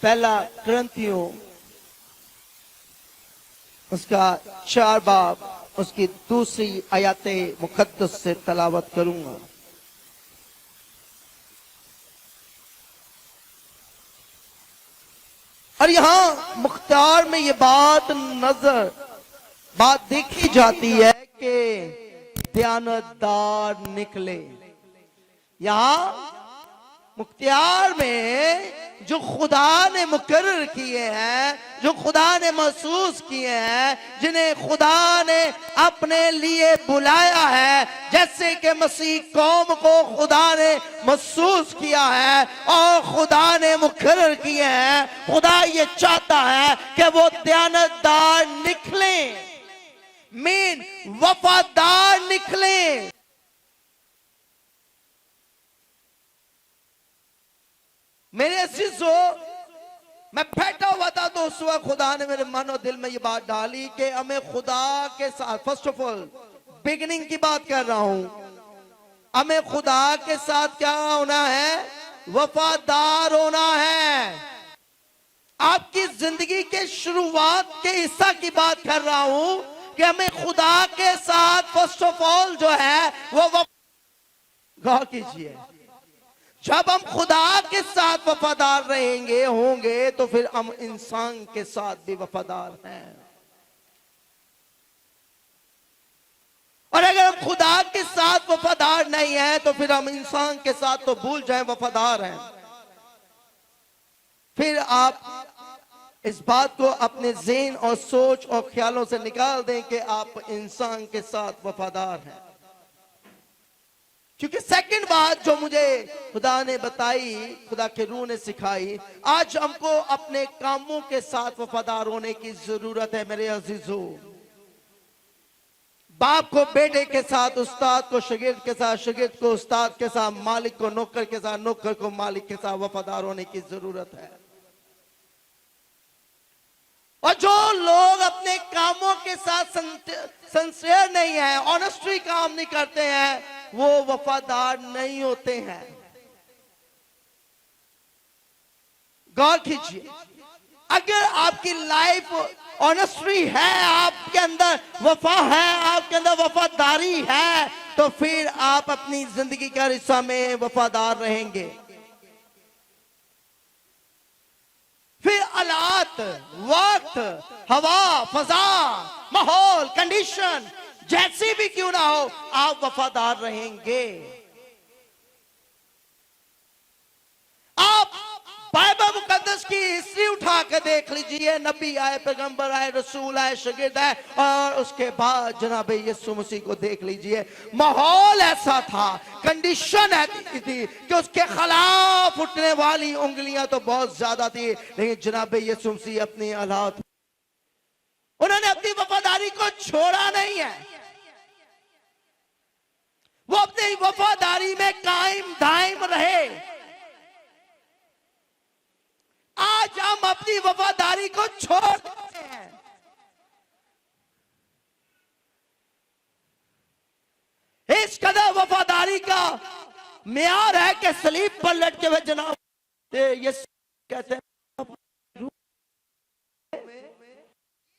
पहला ग्रंथियों उसका 4 बाब उसकी दूसरी आयते मुकद्दस से तलावत करूंगा। और यहां मुख्तार में ये बात देखी जाती है कि दयानतदार निकले। यहां मुख्तियार में जो खुदा ने मुकर्रर किए हैं, जो खुदा ने महसूस किए हैं, जिन्हें खुदा ने अपने लिए बुलाया है, जैसे कि मसीह कौम को खुदा ने महसूस किया है और खुदा ने मुकर्रर किए हैं। खुदा ये चाहता है कि वो दयानतदार निकले, वफादार निकले। मेरे अजीजों, मैं बैठा हुआ था तो उस वक्त खुदा ने मेरे मन और दिल में ये बात डाली कि हमें खुदा के साथ, फर्स्ट ऑफ ऑल बिगिनिंग की बात कर रहा हूं, हमें खुदा के साथ क्या होना है? वफादार होना है। आपकी जिंदगी के शुरुआत के हिस्सा की बात कर रहा हूं कि हमें खुदा के साथ फर्स्ट ऑफ ऑल जो है वो गौर कीजिए, जब हम खुदा के साथ वफादार रहेंगे होंगे तो फिर हम इंसान के साथ भी वफादार हैं। और अगर हम खुदा के साथ वफादार नहीं है तो फिर हम इंसान के साथ तो भूल जाएं वफादार हैं। फिर आप इस बात को अपने ज़हन और सोच और ख्यालों से निकाल दें कि आप इंसान के साथ वफादार हैं। क्योंकि सेकंड बात जो मुझे खुदा ने बताई, खुदा के रूह ने सिखाई, आज हमको अपने कामों के साथ वफादार होने की जरूरत है। मेरे अजीजों, बाप को बेटे के साथ, उस्ताद को शागिर्द के साथ, शागिर्द को उस्ताद के साथ, मालिक को नौकर के साथ, नौकर को मालिक के साथ वफादार होने की जरूरत है। और जो लोग अपने कामों के साथ सिंसियर नहीं है, ऑनेस्टली काम नहीं करते हैं, वो वफादार नहीं होते हैं। गौर कीजिए, अगर आपकी लाइफ ऑनेस्टी है, आपके अंदर वफा है, आपके अंदर वफादारी है, तो फिर आप अपनी जिंदगी का हिस्सा में वफादार रहेंगे। फिर हालात, वक्त, हवा, फजा, माहौल, कंडीशन जैसी भी क्यों ना हो, आप वफादार रहेंगे। आप बाइबल मुकद्दस की हिस्ट्री उठा के देख लीजिए। नबी आए, पैगंबर आए, रसूल आए, शागिर्द आए, और उसके बाद जनाब यीशु मसीह को देख लीजिए। माहौल ऐसा था, कंडीशन ऐसी थी कि उसके खिलाफ उठने वाली उंगलियां तो बहुत ज्यादा थी, लेकिन जनाब यीशु मसीह अपनी औलाद, उन्होंने अपनी वफादारी को छोड़ा नहीं है। वो अपनी वफादारी में कायम दायम रहे। आज हम अपनी वफादारी को छोड़ देते हैं। इस कदर वफादारी का मेयार है कि सलीब पर लटके हुए जनाब ये कहते हैं,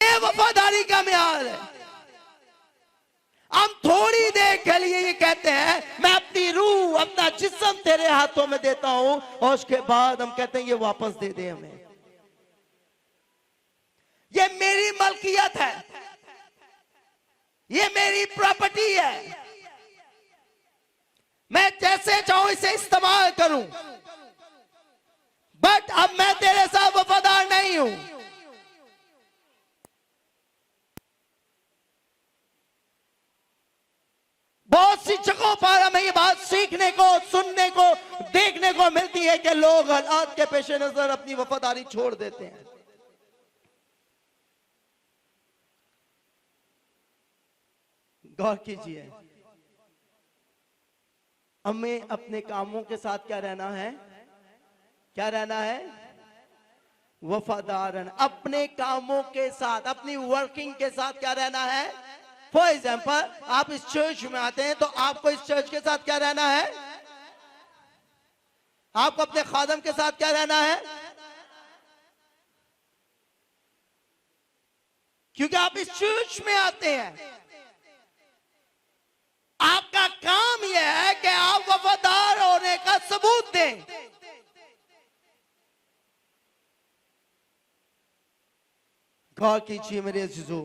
ये वफादारी का मेयार है। हम थोड़ी देर के लिए ये कहते हैं, मैं अपनी रूह, अपना जिस्म तेरे हाथों में देता हूं, और उसके बाद हम कहते हैं ये वापस दे दे हमें, ये मेरी मलकियत है, ये मेरी प्रॉपर्टी है, मैं जैसे चाहूं इसे इस्तेमाल करूं, बट अब मैं तेरे साथ वफादार नहीं हूं। बहुत सी जगहों पर हमें ये बात सीखने को, सुनने को, देखने को मिलती है कि लोग हालात के पेश नजर अपनी वफादारी छोड़ देते हैं। गौर कीजिए, हमें अपने कामों के साथ क्या रहना है? क्या रहना है? वफादार रहना। अपने कामों के साथ, अपनी वर्किंग के साथ क्या रहना है? फॉर एग्जाम्पल, आप इस चर्च में आते हैं तो आपको इस चर्च के साथ क्या रहना है? आपको अपने खादम के साथ क्या रहना है? क्योंकि आप इस चर्च में आते हैं, आपका काम यह है कि आप वफादार होने का सबूत दें। गौर कीजिए मेरे अजीजों,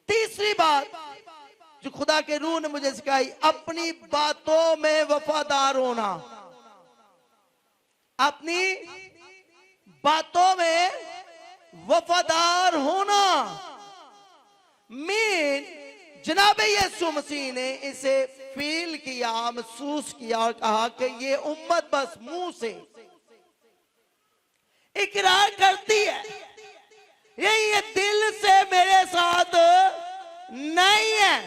तीसरी बात जो खुदा के रूह ने मुझे सिखाई, अपनी बातों में वफादार होना। अपनी बातों में वफादार होना मीन जनाब यीशु मसीह ने इसे फील किया, महसूस किया और कहा कि ये उम्मत बस मुंह से इकरार करती है, ये दिल से मेरे साथ नहीं है।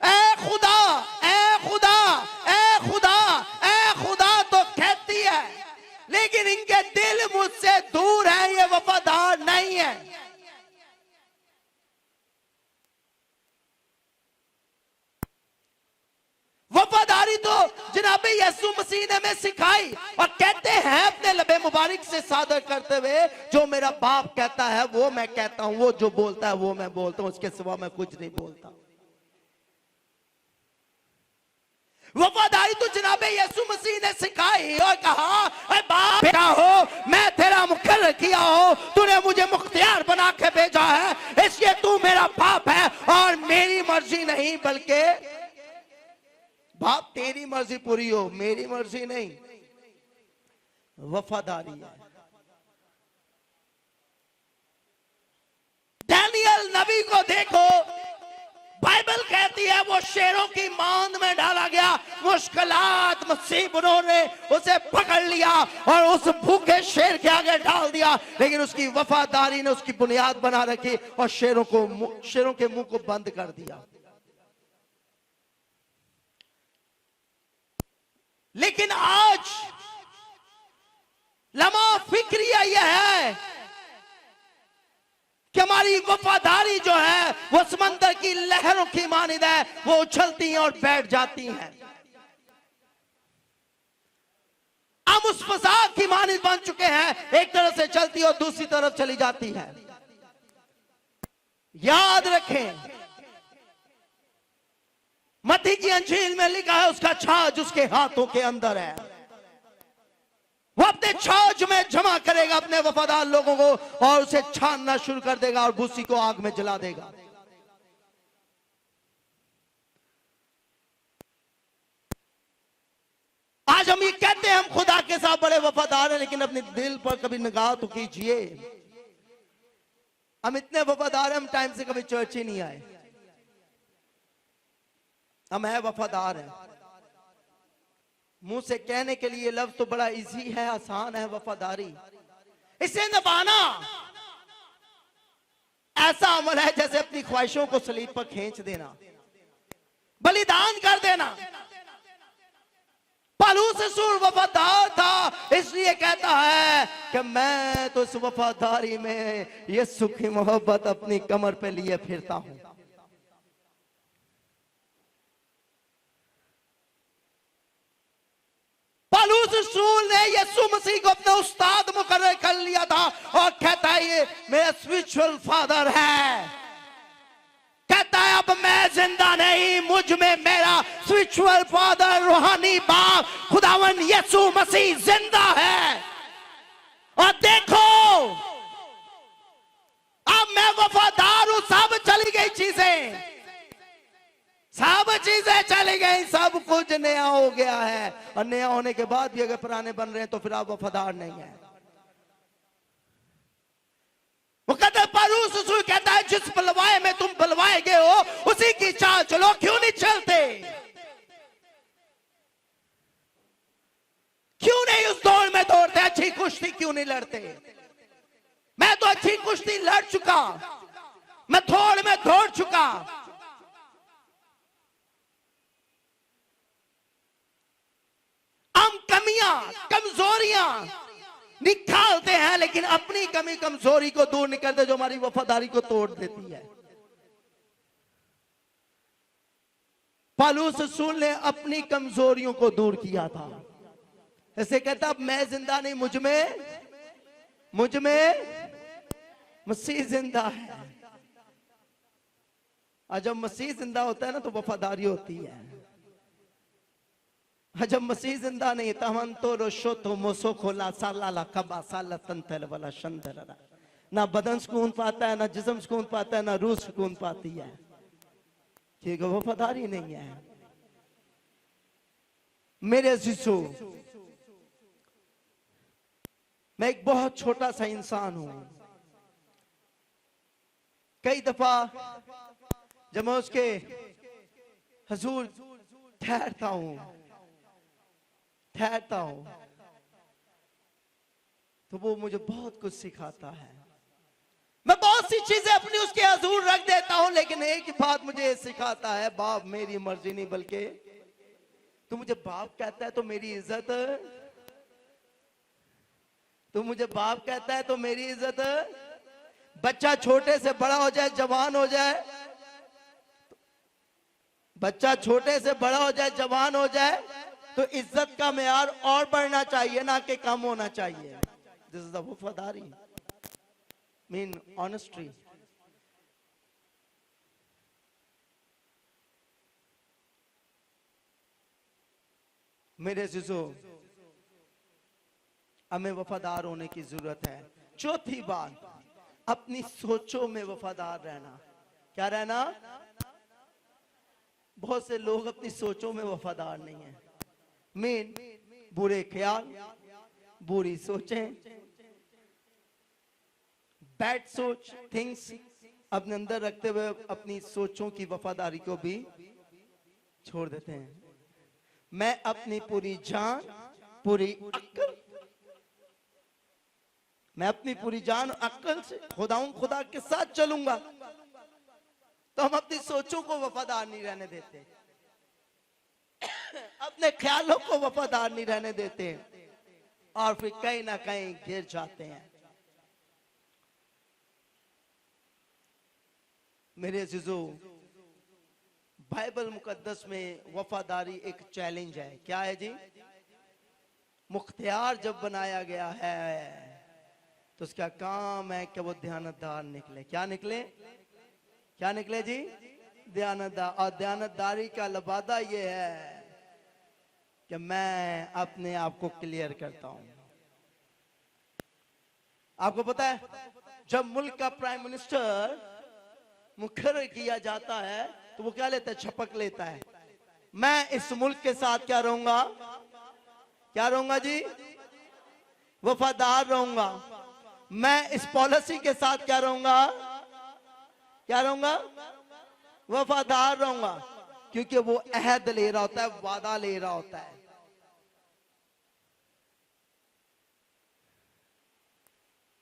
ऐ खुदा, ऐ खुदा, ऐ खुदा, ऐ खुदा तो कहती है, लेकिन इनके दिल मुझसे दूर है, ये वफादार नहीं है। वफादारी तो जनाब यीशु मसीह ने हमें सिखाई और कहते हैं अपने लबे मुबारक से सादर करते हुए, जो मेरा बाप कहता है वो मैं कहता हूं, वो जो बोलता है वो मैं बोलता हूं, उसके सिवा मैं कुछ नहीं बोलता। वफादारी तो जनाब यीशु मसीह ने सिखाई और कहा, बाप बेटा हो, मैं तेरा मुकर्रर किया हो, तूने मुझे मुख्तियार बना के भेजा है, इसलिए तू मेरा बाप है और मेरी मर्जी नहीं बल्कि बाप तेरी मर्जी पूरी हो, मेरी मर्जी नहीं। वफादारी है। डैनियल नबी को देखो, बाइबल कहती है वो शेरों की मांद में डाला गया, मुश्किलात मुसीबतों ने उसे पकड़ लिया और उस भूखे शेर के आगे डाल दिया, लेकिन उसकी वफादारी ने उसकी बुनियाद बना रखी और शेरों के मुंह को बंद कर दिया। लेकिन आज लम्हा फिक्रिया यह है कि हमारी वफादारी जो है वो समंदर की लहरों की मानिद है, वो उछलती हैं और बैठ जाती हैं। हम उस फजा की मानिद बन चुके हैं, एक तरफ से चलती और दूसरी तरफ चली जाती है। याद रखें, मत्ती की अंजील में लिखा है उसका छाछ उसके हाथों के अंदर है, वो अपने छाछ में जमा करेगा अपने वफादार लोगों को और उसे छानना शुरू कर देगा और भूसी को आग में जला देगा। आज हम ये कहते हैं हम खुदा के साथ बड़े वफादार हैं, लेकिन अपने दिल पर कभी निगाह तो कीजिए। हम इतने वफादार हैं, हम टाइम से कभी चर्च ही नहीं आए। हम है वफादार हैं, मुंह से कहने के लिए लफ्ज तो बड़ा इजी है, आसान है। वफादारी, इसे निभाना ऐसा अमल है जैसे अपनी ख्वाहिशों को सलीब पर खींच देना, बलिदान कर देना। पौलुस रसूल वफादार था, इसलिए कहता है कि मैं तो इस वफादारी में यीशु की मोहब्बत अपनी कमर पे लिए फिरता हूं। पौलुस रसूल ने यीशु मसीह को अपना उस्ताद मुकर्रर कर लिया था और कहता है ये मेरा स्पिरिचुअल फादर है। कहता है अब मैं जिंदा नहीं, मुझ में मेरा स्पिरिचुअल फादर, रूहानी बाप खुदावन यीशु मसीह जिंदा है। और देखो अब मैं वफादार हूं, सब चली गई चीजें, सब चीजें चली गई, सब कुछ नया हो गया है। और नया होने के बाद भी अगर पुराने बन रहे हैं तो फिर आप वफादार नहीं है। वो कहता है पौलुस रसूल कहता है जिस बलवाए में तुम बलवाए गए हो उसी की चाल चलो, क्यों नहीं चलते? क्यों नहीं उस दौड़ में दौड़ते? अच्छी कुश्ती क्यों नहीं लड़ते? मैं तो अच्छी कुश्ती लड़ चुका, मैं दौड़ में दौड़ चुका। हम कमियां कमजोरियां निकालते हैं, लेकिन अपनी कमी कमजोरी को दूर नहीं करते, जो हमारी वफादारी को तोड़ देती है। पौलुस रसूल ने अपनी कमजोरियों को दूर किया था। ऐसे कहता अब मैं जिंदा नहीं, मुझ में मसीह जिंदा है। और जब मसीह जिंदा होता है ना तो वफादारी होती है। और जब मसीह जिंदा नहीं था हम तो रोशो तो मोसो खोला साला ला कबा साला तंतल वाला शंदर, ना बदन सुकून पाता है, ना जिस्म सुकून पाता है, ना रूह सुकून पाती है, ठीक है, वफादारी नहीं है। मेरे अजीजों, मैं एक बहुत छोटा सा इंसान हूं। कई दफा जब मैं उसके हुजूर ठहरता हूं तो वो मुझे बहुत कुछ सिखाता है। मैं बहुत सी चीजें अपनी उसके हुजूर रख देता हूं, लेकिन एक ही बात मुझे सिखाता है, बाप मेरी मर्जी नहीं बल्कि तू मुझे बाप कहता है तो मेरी इज्जत, तू मुझे बाप कहता है तो मेरी इज्जत। बच्चा छोटे से बड़ा हो जाए, जवान हो जाए, बच्चा छोटे से बड़ा हो जाए, जवान हो जाए, तो इज्जत का मेयार और बढ़ना चाहिए, ना कि कम होना चाहिए। दिस इज द वफादारी, मीन ऑनेस्टी। मेरे अजीजों, हमें वफादार होने की जरूरत है। चौथी बात, अपनी सोचों में वफादार रहना। क्या रहना? बहुत से लोग अपनी सोचों में वफादार नहीं है। मीन बुरे ख्याल, बुरी सोचें, बैड सोच, थिंग्स अपने अंदर रखते हुए अपनी सोचों की वफादारी को भी छोड़ देते हैं। मैं अपनी पूरी जान, पूरी अक्ल, मैं अपनी पूरी जान अक्ल से खुदा के साथ चलूंगा, तो हम अपनी सोचों को वफादार नहीं रहने देते, अपने ख्यालों को वफादार नहीं रहने देते, और फिर कहीं ना कहीं गिर जाते हैं। मेरे अजीजों, बाइबल मुकद्दस में वफादारी एक चैलेंज है। क्या है जी? मुख्तियार जब बनाया गया है तो उसका काम है कि वो दयानतदार निकले। क्या निकले? क्या निकले जी? दयानतदार। और दयानतदारी का लबादा ये है कि मैं अपने आप को क्लियर करता हूं। आपको पता है, जब मुल्क का प्राइम मिनिस्टर मुकर्रर किया जाता है तो वो क्या लेता है? शपथ लेता है, मैं इस मुल्क के साथ क्या रहूंगा? क्या रहूंगा जी? वफादार रहूंगा। मैं इस पॉलिसी के साथ क्या रहूंगा? क्या रहूंगा? वफादार रहूंगा। क्योंकि वो अहद ले रहा होता है, वादा ले रहा होता है।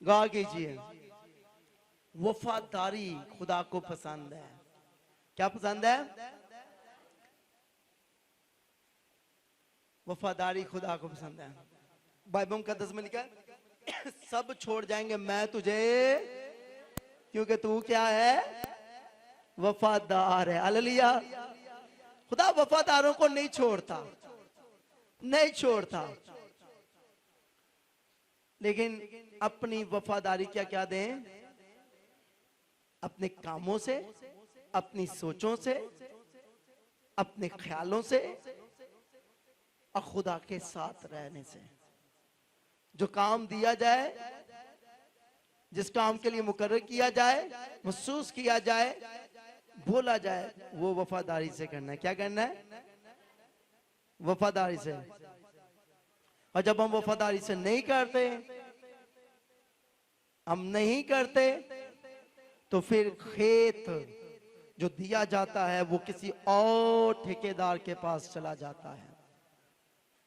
गौर कीजिए, वफादारी खुदा को पसंद है। क्या पसंद है? वफादारी खुदा को पसंद है। बाइबल मुकद्दस में लिखा है, सब छोड़ जाएंगे मैं तुझे, क्योंकि तू क्या है? वफादार है। हालेलुया। खुदा वफादारों को नहीं छोड़ता, नहीं छोड़ता, लेकिन अपनी वफादारी क्या दें? अपने कामों से, अपनी सोचों से, अपने ख्यालों से, और खुदा के साथ रहने से। जो काम दिया जाए, जिस काम के लिए मुकर्रर किया जाए, महसूस किया जाए, बोला जाए, वो वफादारी से करना है। क्या करना है? वफादारी से। और जब हम वफादारी से नहीं करते, हम नहीं करते, तो फिर खेत जो दिया जाता है वो किसी और ठेकेदार के पास चला जाता है।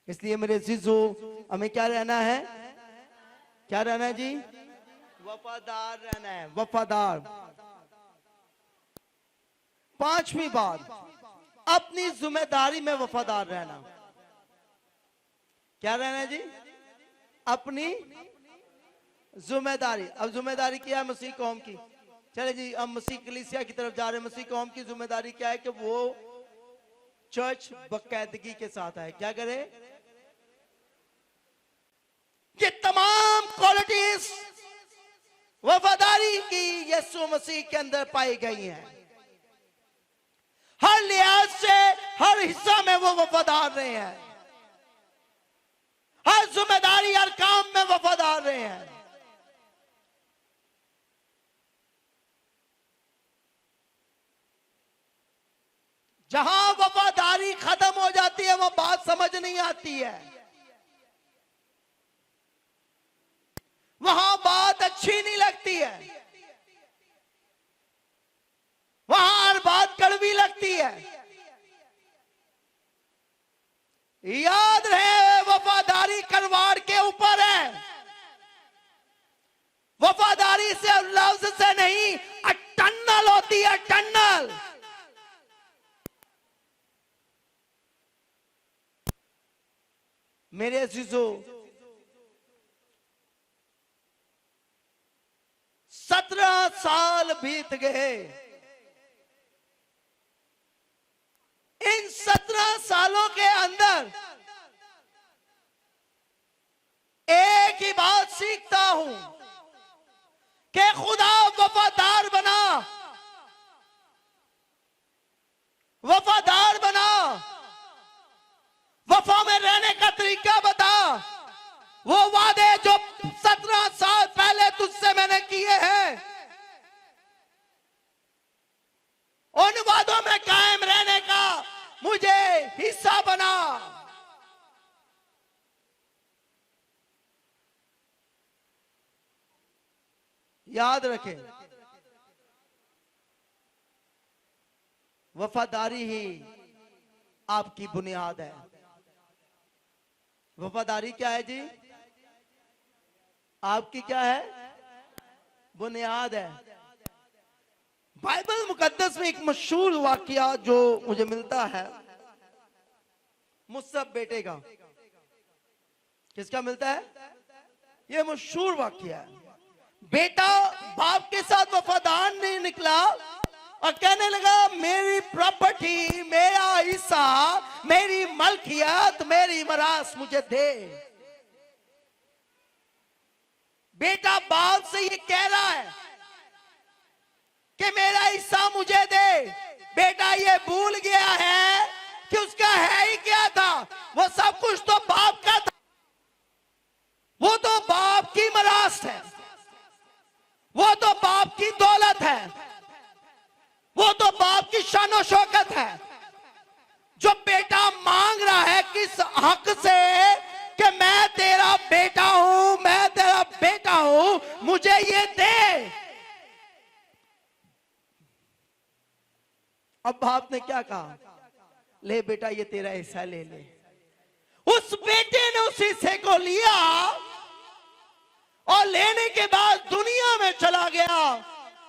इसलिए मेरे अजीजों, हमें क्या रहना है? क्या रहना है जी? वफादार रहना है। वफादार। पांचवी बात, अपनी जिम्मेदारी में वफादार रहना। क्या रहना है जी? अपनी जिम्मेदारी। अब जिम्मेदारी क्या है? मसीह कौम की। चले जी, अब मसीह कलीसिया की तरफ जा रहे हैं। मसीह कौम की जिम्मेदारी क्या है? कि वो चर्च बाकायदगी के साथ है। क्या करे? ये तमाम क्वालिटीज वफादारी की यीशु मसीह के अंदर पाई गई हैं। से हर हिस्सा में वो वफादार रहे हैं, हर जिम्मेदारी हर काम में वफादार रहे हैं। जहां वफादारी खत्म हो जाती है वो बात समझ नहीं आती है, वहां बात अच्छी नहीं लगती है, वहां हर बात कड़वी लगती है। याद रहे वफादारी करवाड़ के ऊपर है, वफादारी से लफ्ज से नहीं टन्नल होती है, टन्नल। मेरे अजीजों, 17 साल बीत गए। इन 17 सालों के अंदर एक ही बात सीखता हूं कि खुदा वफादार बना, वफादार बना, वफा में रहने का तरीका बता। वो वादे जो 17 साल पहले तुझसे मैंने किए हैं, उन वादों में कायम रहने का मुझे हिस्सा बना। याद रखें, वफादारी ही आपकी बुनियाद है। वफादारी क्या है जी? आपकी क्या है? बुनियाद है। बाइबल मुकद्दस में एक मशहूर वाकया जो मुझे मिलता है, मुसअब बेटे का। किसका मिलता है? यह मशहूर वाकया है। बेटा बाप के साथ वफादार नहीं निकला और कहने लगा मेरी प्रॉपर्टी, मेरा हिस्सा, मेरी मलकियत, मेरी मरास मुझे दे। बेटा बाप से ये कह रहा है कि मेरा हिस्सा मुझे दे। बेटा ये भूल गया है कि उसका है ही क्या था, वो सब कुछ तो बाप का था, वो तो बाप की मरास है, वो तो बाप की दौलत है, वो तो बाप की शान शौकत है। जो बेटा मांग रहा है किस हक से कि मैं तेरा बेटा हूं, मैं तेरा बेटा हूं, मुझे ये दे। अब बाप ने क्या कहा? ले बेटा ये तेरा हिस्सा ले ले। उस बेटे ने उस हिस्से को लिया और लेने के बाद दुनिया में चला गया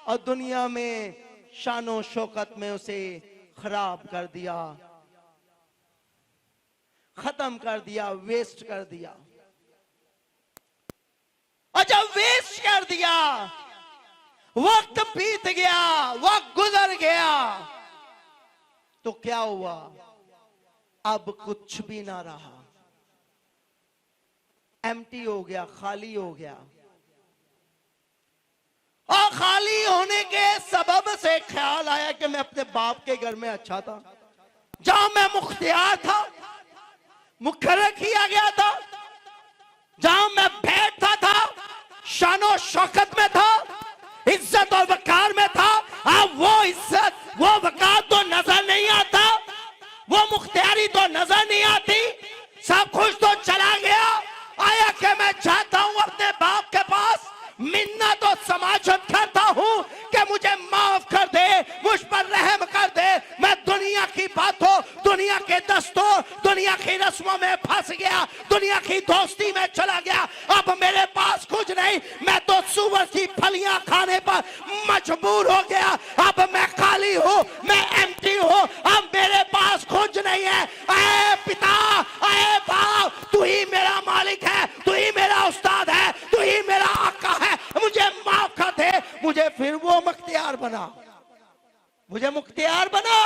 और दुनिया में शानो शौकत में उसे खराब कर दिया, खत्म कर दिया, वेस्ट कर दिया। और जब वेस्ट कर दिया, वक्त बीत गया, वक्त गुजर गया, तो क्या हुआ? अब कुछ भी ना रहा, एम्प्टी हो गया, खाली हो गया। और खाली होने के सबब से ख्याल आया कि मैं अपने बाप के घर में अच्छा था, जहां मैं मुख्तियार था, मुकर्रर किया गया था, जहां मैं बैठता था, शानो शौकत में था, इज्जत और वकार में था। अब वो इज्जत, वो वकार तो नजर नहीं आता, वो मुख्तियारी तो नजर नहीं आती, सब कुछ तो चला गया। आया कि मैं चाहता हूं अपने बाप के पास मिन्नत और समाजत करता हूं कि मुझे माफ कर दे, मुझ पर रहम कर दे। मैं दुनिया की बातों, दुनिया के दस्तों, दुनिया की रस्मों में फंस गया, दुनिया की दोस्ती में चला गया। अब मेरे पास कुछ नहीं, मैं तो सुअर की फलियां खाने पर मजबूर हो गया। अब मैं खाली हूं, मैं एम्प्टी हूं, अब मेरे पास कुछ नहीं है। ऐ पिता, ऐ बाप, तू ही मेरा मालिक है, तू ही मेरा उस्ताद है, तू ही मेरा आका है, मुझे माफ कर दे। मुझे फिर वो मुख्तियार बना, मुझे मुख्तियार बना।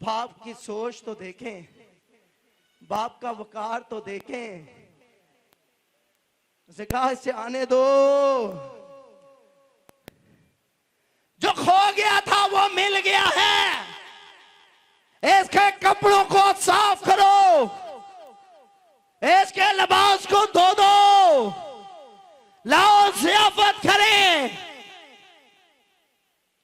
बाप की सोच तो देखें, बाप का वकार तो देखें। उसे कहा इसे आने दो। जो खो गया था वो मिल गया है। इसके कपड़ों को साफ करो, इसके लिबास को धो दो, लाओ ज़ियाफत करें।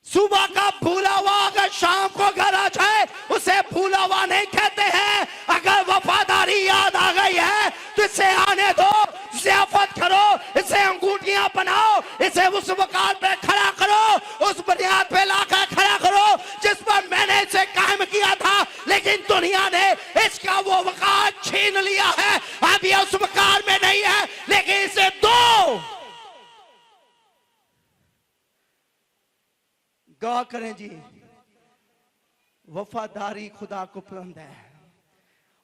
सुबह का भूला हुआ अगर शाम को घर आ जाए उसे भूला हुआ नहीं कहते हैं। अगर वफादारी याद आ गई है तो इसे आने दो, ज़ियाफत करो, इसे अंगूठियां बनाओ, इसे उस वकार पे खड़ा करो, उस बुनियाद पे लाकर खड़ा करो जिस पर मैंने इसे कायम किया था। लेकिन दुनिया ने इसका वो वकार छीन लिया है। अब ये उस वकार में नहीं है, लेकिन इसे दो। गौर करें जी, वफादारी खुदा को पसंद है,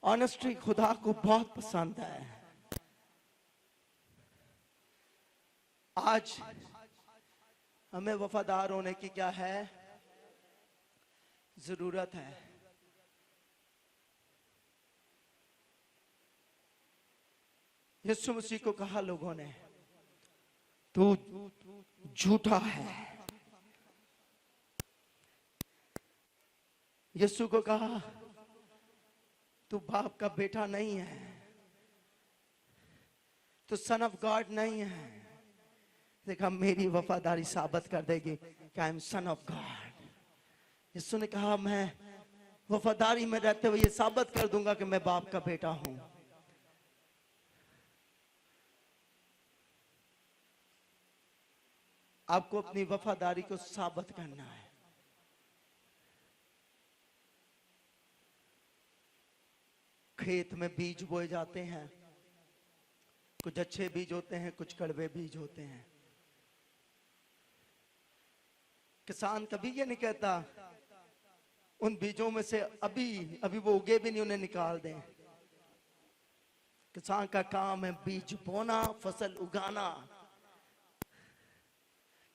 ऑनेस्टी खुदा को बहुत पसंद है। आज हमें वफादार होने की क्या है, जरूरत है। यीशु मसीह को कहा लोगों ने, तू झूठा है। यीशु को कहा, तू बाप का बेटा नहीं है, तू सन ऑफ गॉड नहीं है। देखा, मेरी वफादारी साबित कर देगी कि I am son of God. यीशु ने कहा, मैं वफादारी में रहते हुए ये साबित कर दूंगा कि मैं बाप का बेटा हूं। आपको अपनी वफादारी को साबित करना है। खेत में बीज बोए जाते हैं, कुछ अच्छे बीज होते हैं, कुछ कड़वे बीज होते हैं। किसान कभी ये नहीं कहता उन बीजों में से अभी वो उगे भी नहीं, उन्हें निकाल दें। किसान का काम है बीज बोना, फसल उगाना।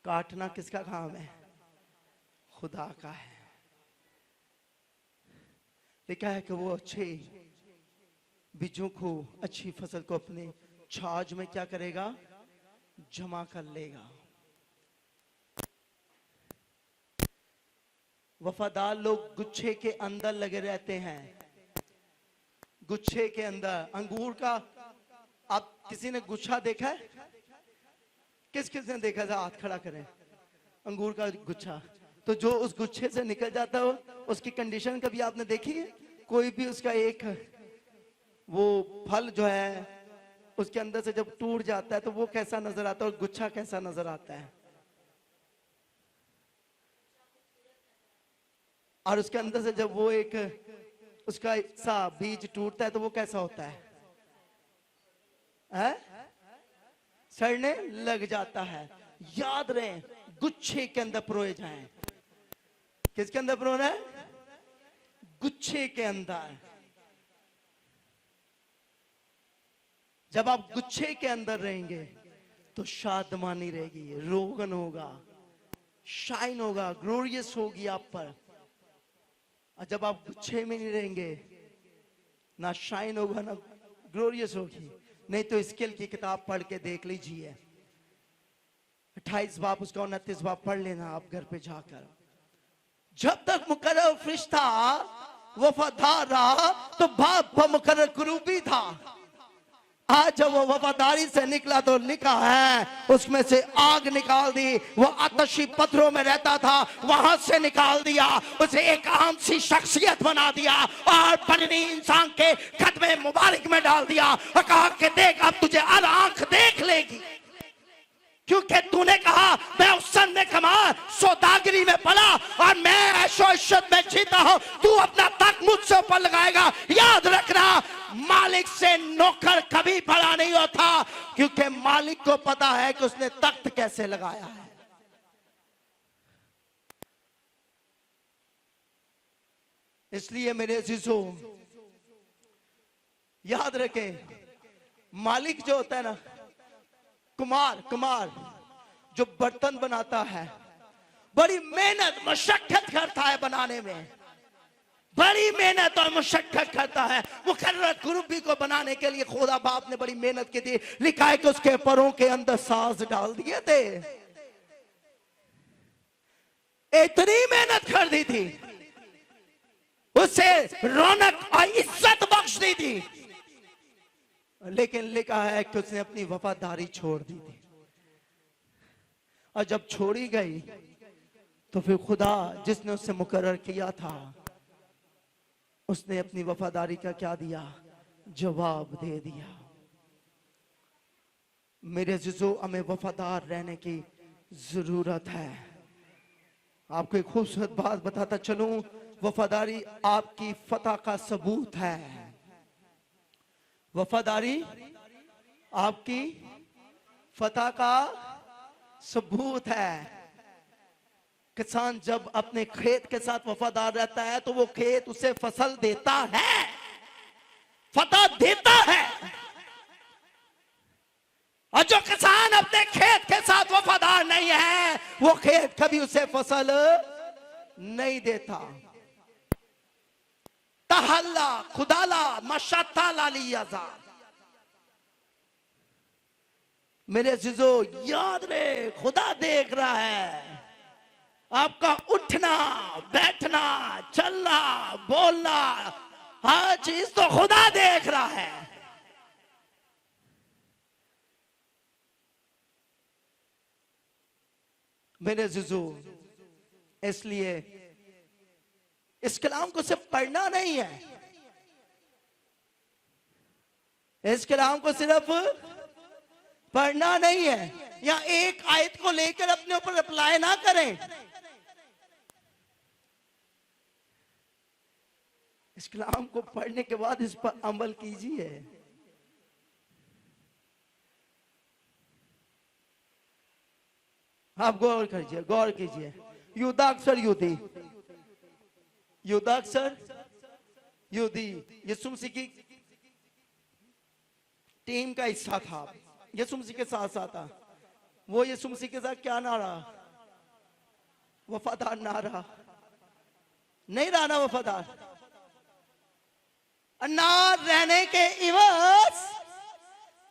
काटना किसका काम है? खुदा का है। लिखा है कि वो अच्छे बीजों को, अच्छी फसल को अपने छाछ में क्या करेगा? जमा कर लेगा। वफादार लोग गुच्छे के अंदर लगे रहते हैं। गुच्छे के अंदर अंगूर का, आप किसी ने गुच्छा देखा है? किस ने देखा था? हाथ खड़ा करें। अंगूर का गुच्छा, तो जो उस गुच्छे से निकल जाता है उसकी कंडीशन कभी आपने देखी है? कोई भी उसका एक वो फल जो है उसके अंदर से जब टूट जाता है तो वो कैसा नजर आता है और गुच्छा कैसा नजर आता है? और उसके अंदर से जब वो एक उसका सा बीज टूटता है तो वो कैसा होता है? सड़ने लग जाता है। याद रहे, गुच्छे के अंदर परोए जाएं। किसके अंदर परोना है? गुच्छे के अंदर। जब आप गुच्छे के अंदर रहेंगे तो शादमानी रहेगी, रोगन होगा, शाइन होगा, ग्लोरियस होगी आप पर। और जब आप गुच्छे में नहीं रहेंगे, ना शाइन होगा ना ग्लोरियस होगी। नहीं तो स्किल की किताब पढ़ के देख लीजिए, 28 बाब उसका 29 बाब पढ़ लेना आप घर पे जाकर। जब तक मुकर्रर फरिश्ता वफादार रहा तो बाप मुकर्रर कुरूबी था। आज जब वो वफादारी से निकला तो लिखा है उसमें से आग निकाल दी। वो आतशी पत्थरों में रहता था, वहां से निकाल दिया, उसे एक आम सी शख्सियत बना दिया और पन्नी इंसान के खत्मे मुबारक में डाल दिया और कहा कि देख अब तुझे हर आंख देख लेगी, क्योंकि तूने कहा मैं उस सन में कमा, सौदागरी में पला और मैं ऐशो इज्जत में जीता हूं। तू अपना तक मुझसे ऊपर लगाएगा। याद रखना, मालिक से नौकर कभी बड़ा नहीं होता, क्योंकि मालिक को पता है कि उसने तख्त कैसे लगाया है। इसलिए मेरे अजीजों याद रखें, मालिक जो होता है ना, कुमार जो बर्तन बनाता है, बड़ी मेहनत मशक्कत करता है बनाने में, बड़ी मेहनत और मशक्कत करता है। मुकर्रर कुरूबी को बनाने के लिए खुदा बाप ने बड़ी मेहनत की थी। लिखा है कि उसके परों के अंदर साज डाल दिए थे। इतनी मेहनत कर दी थी, उसे रौनक और इज्जत बख्श दी थी, लेकिन लिखा है कि उसने अपनी वफादारी छोड़ दी थी। और जब छोड़ी गई तो फिर खुदा जिसने उससे मुकर्रर किया था, उसने अपनी वफादारी का क्या दिया? जवाब दे दिया। मेरे अज़ीज़ों, हमें वफादार रहने की जरूरत है। आपको एक खूबसूरत बात बताता चलूं, वफादारी आपकी फतह का सबूत है। वफादारी आपकी फतह का सबूत है। किसान जब अपने खेत के साथ वफादार रहता है तो वो खेत उसे फसल देता है, फतह देता है। और जो किसान अपने खेत के साथ वफादार नहीं है, वो खेत कभी उसे फसल नहीं देता। तहल्ला खुदाला मशत्ता लालियाजा। मेरे अज़ीज़ों, याद रहे, खुदा देख रहा है आपका उठना, बैठना, चलना, बोलना, हर चीज तो खुदा देख रहा है। मेरे अज़ीज़ों, इसलिए इस कलाम को सिर्फ पढ़ना नहीं है, इस कलाम को सिर्फ पढ़ना नहीं है, या एक आयत को लेकर अपने ऊपर अप्लाई ना करें। इस कलाम को पढ़ने के बाद इस पर अमल कीजिए। आप गौर कीजिए, गौर कीजिए। युद्धाक्षर युद्धि, युद्धाक्षर युद्धि यीशु मसीह की टीम का हिस्सा था, यीशु मसीह के साथ साथ था। वो यीशु मसीह के साथ क्या नारा? वफादार नारा नहीं रहा ना, वफादार ना रहने के इवज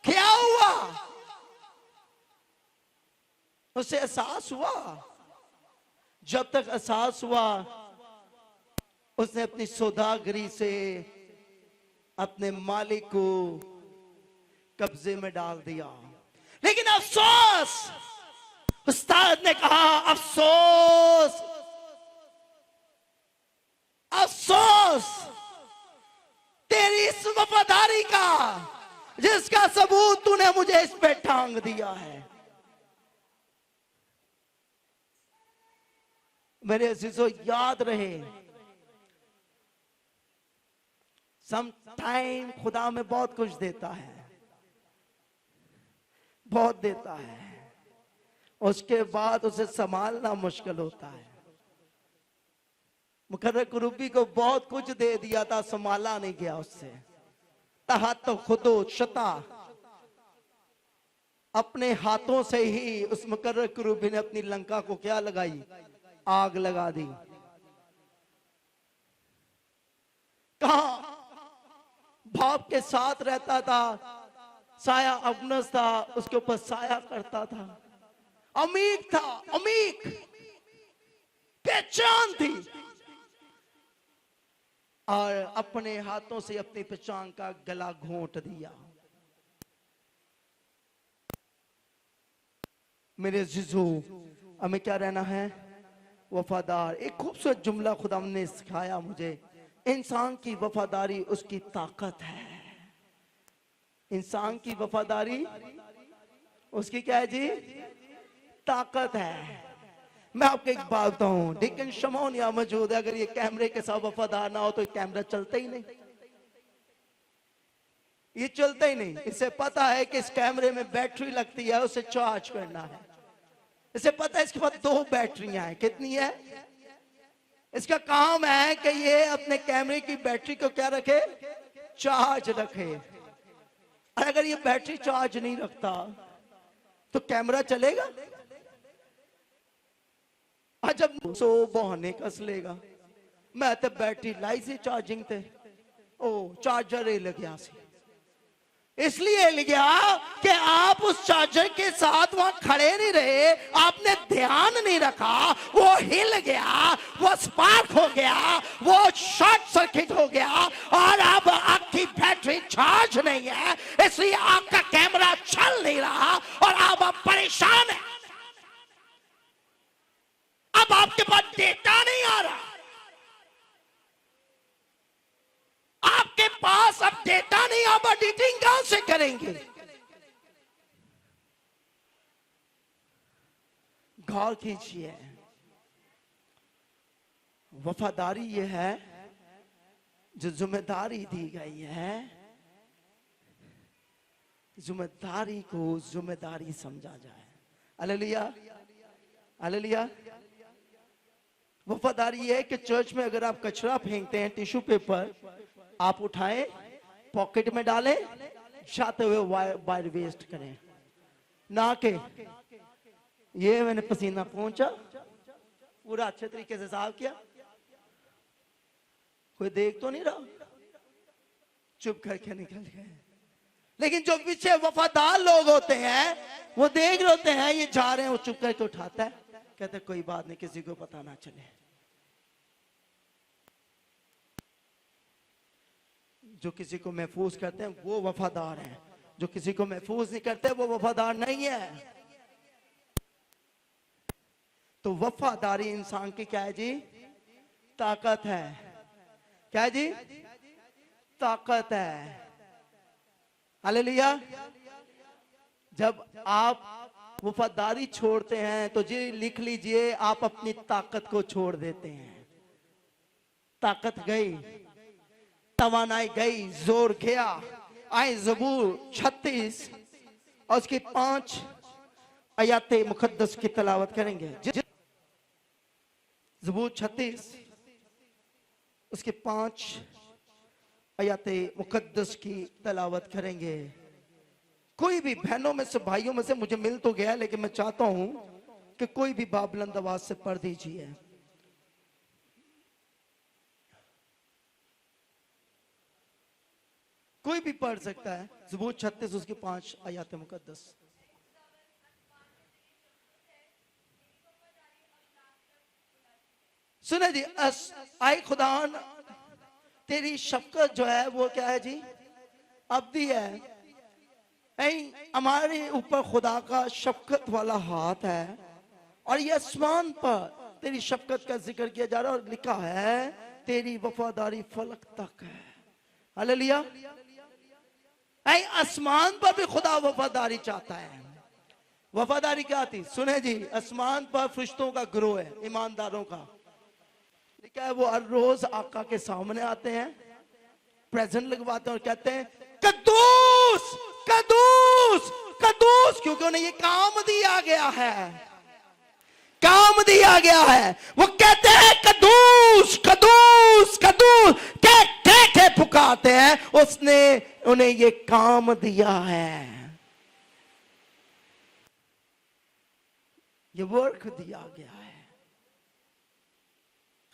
क्या हुआ? उसे एहसास हुआ। जब तक एहसास हुआ, उसने अपनी सौदागरी से अपने मालिक को कब्जे में डाल दिया। लेकिन अफसोस, उस्ताद ने कहा, अफसोस, अफसोस तेरी इस वफादारी का, जिसका सबूत तूने मुझे इस पे टांग दिया है। मेरे अज़ीज़ों, याद रहे, सम टाइम खुदा में बहुत कुछ देता है, बहुत देता है, उसके बाद उसे संभालना मुश्किल होता है। मुकर्रर कुरूबी को बहुत कुछ दे दिया था, संभाला नहीं गया उससे। तहत तो खुदो शता, अपने हाथों से ही उस मुकर्रर कुरूबी ने अपनी लंका को क्या लगाई? आग लगा दी। कहा बाप के साथ रहता था, साया अबनस था, उसके ऊपर साया करता था, अमीक था, अमीक पहचान थी, और अपने हाथों से अपनी पहचान का गला घोंट दिया। मेरे अज़ीज़ों, हमें क्या रहना है? वफादार। एक खूबसूरत जुमला खुदा ने सिखाया मुझे, इंसान की वफादारी उसकी ताकत है। इंसान की वफादारी उसकी क्या है जी? ताकत है। मैं आपको एक बात बताऊं, लेकिन शमौन यहाँ मौजूद है, अगर ये कैमरे के साथ वफादार ना हो तो कैमरा चलता ही नहीं, ये चलता ही नहीं। इसे पता है कि इस कैमरे में बैटरी लगती है, उसे चार्ज करना है। इसे पता है इसके पास 2 बैटरियां हैं। कितनी है? इसका काम है कि ये अपने कैमरे की बैटरी को क्या रखे? चार्ज रखे। और अगर ये बैटरी चार्ज नहीं रखता तो कैमरा चलेगा? जब सो बहाने कस लेगा, मैं तो बैटरी लाई सी चार्जिंग थे, ओ चार्जर ही लग्या सी, इसलिए लिखा कि आप उस चार्जर के साथ वहां खड़े नहीं रहे, आपने ध्यान नहीं रखा, वो हिल गया, वो स्पार्क हो गया, वो शॉर्ट सर्किट हो गया और अब आपकी बैटरी चार्ज नहीं है, इसलिए आपका कैमरा चल नहीं रहा और अब आप परेशान हैं। अब आपके पास डेटा नहीं आ रहा, आपके पास अब डेटा नहीं, आप एडिटिंग कहां से करेंगे? गौर कीजिए, वफादारी यह है जो जिम्मेदारी दी गई है, जिम्मेदारी को जिम्मेदारी समझा जाए। Hallelujah, hallelujah. वफादारी है कि चर्च में अगर आप कचरा फेंकते हैं, टिश्यू पेपर आप उठाएं, पॉकेट में डालें, जाते हुए वायर वेस्ट करें, ना कि ये मैंने पसीना पहुंचा, पूरा अच्छे तरीके से साफ किया, कोई देख तो नहीं रहा, चुप करके निकल गए। लेकिन जो पीछे वफादार लोग होते हैं वो देख रहे होते हैं, ये जा रहे हैं, वो चुप करके उठाता है, कहते कोई बात नहीं, किसी को पता ना चले। जो किसी को महफूज करते हैं वो वफादार हैं, जो किसी को महफूज नहीं करते वो वफादार नहीं है। तो वफादारी इंसान की क्या है जी? ताकत है। क्या है जी? ताकत है। हालेलुया। जब आप वफादारी छोड़ते हैं तो जी लिख लीजिए, आप अपनी ताकत को छोड़ देते हैं। ताकत गई, तवानाई गई, जोर गया। आए ज़बूर 36 और उसकी 5 आयते मुकद्दस की तलावत करेंगे। ज़बूर 36 उसके 5 आयते मुकद्दस की तलावत करेंगे। कोई भी बहनों में से, भाइयों में से, मुझे मिल तो गया लेकिन मैं चाहता हूं कि कोई भी बाबुलंद आवाज से पढ़ दीजिए। कोई भी पढ़ सकता है। ज़बूर 36 उसकी 5 आयत मुकद्दस। सुने जी, आए खुदान तेरी शफकत जो है वो क्या है जी? अब्दी है। हमारे ऊपर खुदा का शफकत वाला हाथ है और ये आसमान पर तेरी शफकत का जिक्र किया जा रहा है और लिखा है तेरी वफादारी फलक तक है। हालेलुया। आसमान पर भी खुदा वफादारी चाहता है। वफादारी क्या थी? सुने जी, आसमान पर फरिश्तों का ग्रोह है, ईमानदारों का। लिखा है वो हर रोज आका के सामने आते हैं, प्रेजेंट लगवाते हैं और कहते हैं कद्दूस कद्दूस कद्दूस, क्योंकि उन्हें ये काम दिया गया है, काम दिया गया है। वो कहते हैं कद्दूस कद्दूस कद्दूस, के पुकारते हैं, उसने उन्हें ये काम दिया है, ये वर्क दिया गया है।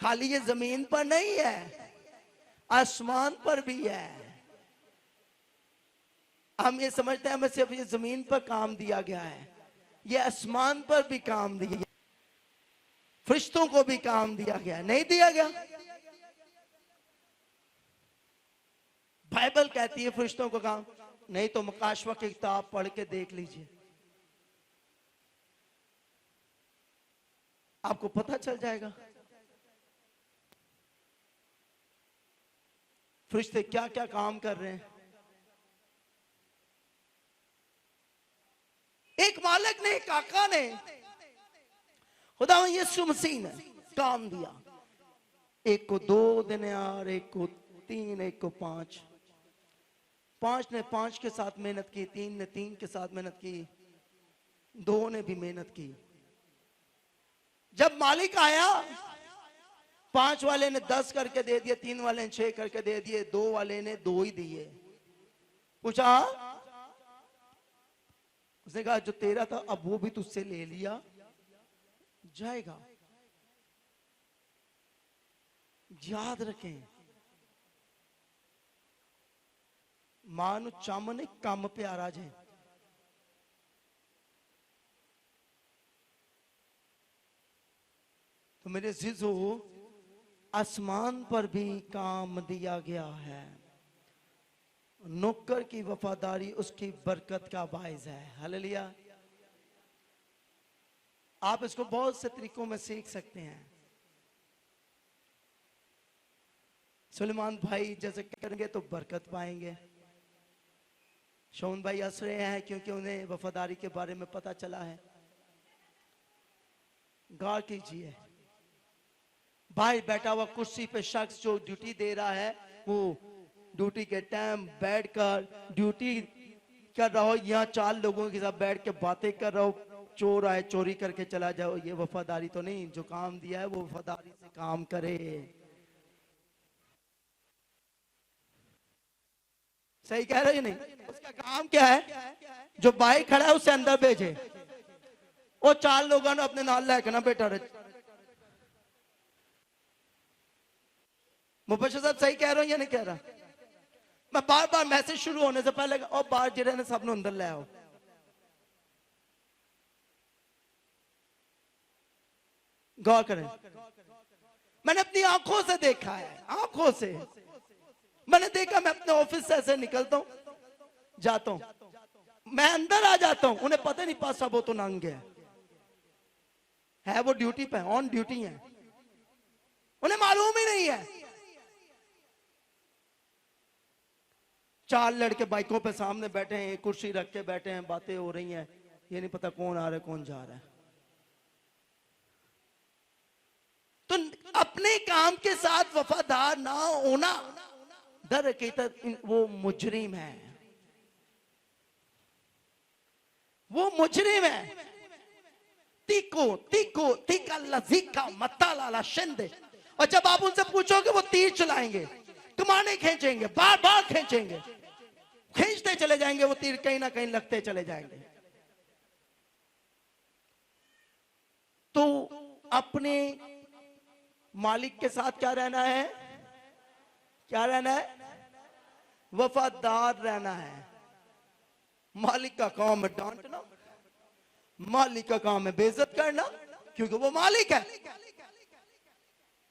खाली ये जमीन पर नहीं है, आसमान पर भी है। हम ये समझते हैं हमें सिर्फ ये जमीन पर काम दिया गया है, ये आसमान पर भी काम दिया गया, फरिश्तों को भी काम दिया गया, नहीं दिया गया? बाइबल कहती है फरिश्तों को काम, नहीं तो मुकाशवा की किताब पढ़ के देख लीजिए, आपको पता चल जाएगा फरिश्ते क्या क्या काम कर रहे हैं। एक मालिक ने, एक आका ने, खुदा यीशु मसीह ने काम दिया। एक को 2 दिनार, एक को 3, एक को 5। 5 ने 5 के साथ मेहनत की, 3 ने 3 के साथ मेहनत की, 2 ने भी मेहनत की। जब मालिक आया, 5 वाले ने 10 करके दे दिए, 3 वाले ने 6 करके दे दिए, 2 वाले ने 2 ही दिए। पूछा, उसने कहा जो तेरा था अब वो भी तुझसे ले लिया जाएगा। याद रखें, मां नू चम ने कम प्यारा जे। तो मेरे अजीजों, आसमान पर भी काम दिया गया है। नौकर की वफादारी उसकी बरकत का बायस है। हालेलुया। आप इसको बहुत से तरीकों में सीख सकते हैं। सुलेमान भाई जैसे करेंगे तो बरकत पाएंगे। शौन भाई हंस रहे हैं क्योंकि उन्हें वफादारी के बारे में पता चला है। गौर कीजिए, भाई बैठा हुआ कुर्सी पे शख्स जो ड्यूटी दे रहा है, वो ड्यूटी के टाइम बैठकर ड्यूटी कर रहा हो, यहाँ 4 लोगों के साथ बैठ के बातें कर रहा हो, चोर आए चोरी करके चला जाओ, ये वफादारी तो नहीं। जो काम दिया है वो वफादारी से काम करे। सही कह रहे हो नहीं? उसका काम क्या है? जो भाई खड़ा है उसे अंदर भेजे। वो 4 लोगों ने अपने नाल लेके ना बेटा रहे। मुबशर साहब सही कह रहा हूं या नहीं कह रहा? मैं बार बार मैसेज शुरू होने से पहले और बाहर जिरे ने सब अंदर ले आओ। गौर करें, मैंने अपनी आंखों से देखा है, आंखों से मैंने देखा। मैं अपने ऑफिस से ऐसे निकलता हूं, जाता हूं, मैं अंदर आ जाता हूं, उन्हें पता नहीं पासा वो तो नंगे है वो ड्यूटी पे, ऑन ड्यूटी है, उन्हें मालूम ही नहीं है। 4 लड़के बाइकों पे सामने बैठे हैं, कुर्सी रख के बैठे हैं, बातें हो रही हैं, ये नहीं पता कौन आ रहा है कौन जा रहा है। तो अपने काम के साथ वफादार ना होना दर हकीकत वो मुजरिम है, वो मुजरिम है। तीको तीको तीका लजीका मताला शिंदे। और जब आप उनसे पूछोगे वो तीर चलाएंगे, कमाने खींचेंगे, बार बार खींचेंगे, खींचते चले जाएंगे, वो तीर कहीं ना कहीं लगते चले जाएंगे। तो अपने मालिक के साथ क्या रहना है? क्या रहना है? वफादार रहना है। मालिक का काम है डांटना, मालिक का काम है बेइज्जत करना, क्योंकि वो मालिक है,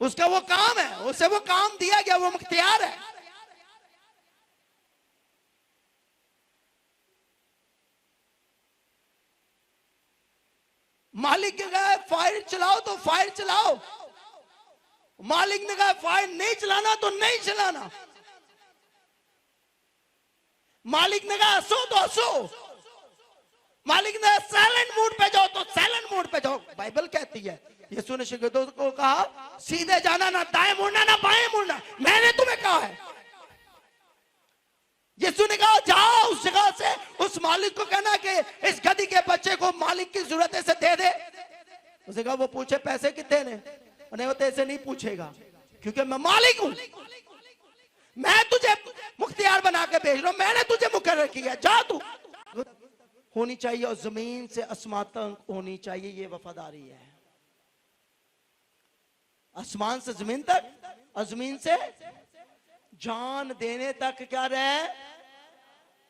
उसका वो काम है, उसे वो काम दिया गया, वो मुख्तियार है। मालिक ने कहा फायर चलाओ तो फायर चलाओ, मालिक ने कहा फायर नहीं चलाना तो नहीं चलाना, मालिक ने कहा हंसो तो हंसो, मालिक ने साइलेंट मूड पे जाओ तो साइलेंट मूड पे जाओ। बाइबल कहती है, यीशु ने शिगिर्दों को कहा सीधे जाना, ना दाएं मुड़ना ना बाएं मुड़ना, मैंने तुम्हें कहा है। यीशु ने कहा जाओ उस जगह से, उस मालिक को कहना कि इस गधी के बच्चे को मालिक की जरूरत है से दे दे। उसने कहा वो पूछे पैसे कितने ने? नहीं, वो तेरे नहीं पूछेगा, क्योंकि मैं मालिक हूं, मैं तुझे मुख्तियार बना के भेज रहा हूं, मैंने तुझे मुकर्रर किया, जा तू। होनी चाहिए, और जमीन से आसमान तक होनी चाहिए, ये वफादारी है। आसमान से जमीन तक और जमीन से जान देने तक क्या रहे,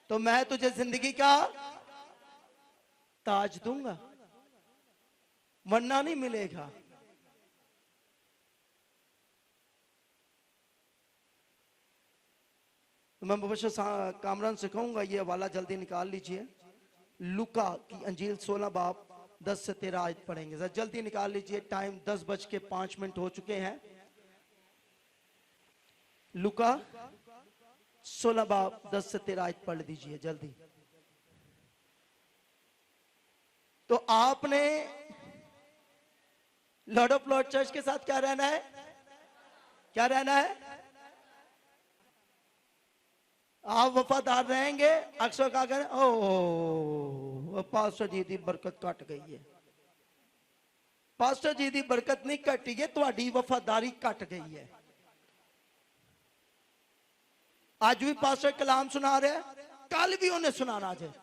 तो मैं तुझे जिंदगी का ताज दूंगा, वरना नहीं मिलेगा। तो मैं मुबशर कामरान से कहूंगा ये हवाला जल्दी निकाल लीजिए। लुका की अंजील 16 बाब 10 से 13 आयत पढ़ेंगे, जरा जल्दी निकाल लीजिए, टाइम 10:05 हो चुके हैं। लुका 16 बाब 10 से 13 आयत पढ़ दीजिए जल्दी। तो आपने लॉर्ड ऑफ लॉर्ड चर्च के साथ क्या रहना है? क्या रहना है? आप वफादार रहेंगे। अक्सर क्या करें, ओ पास्टर जी दी बरकत कट गई है। पास्टर जी दी बरकत नहीं कटी है, तुम्हारी वफादारी कट गई है। आज भी पास्टर कलाम सुना रहे, कल भी उन्हें सुनाना है।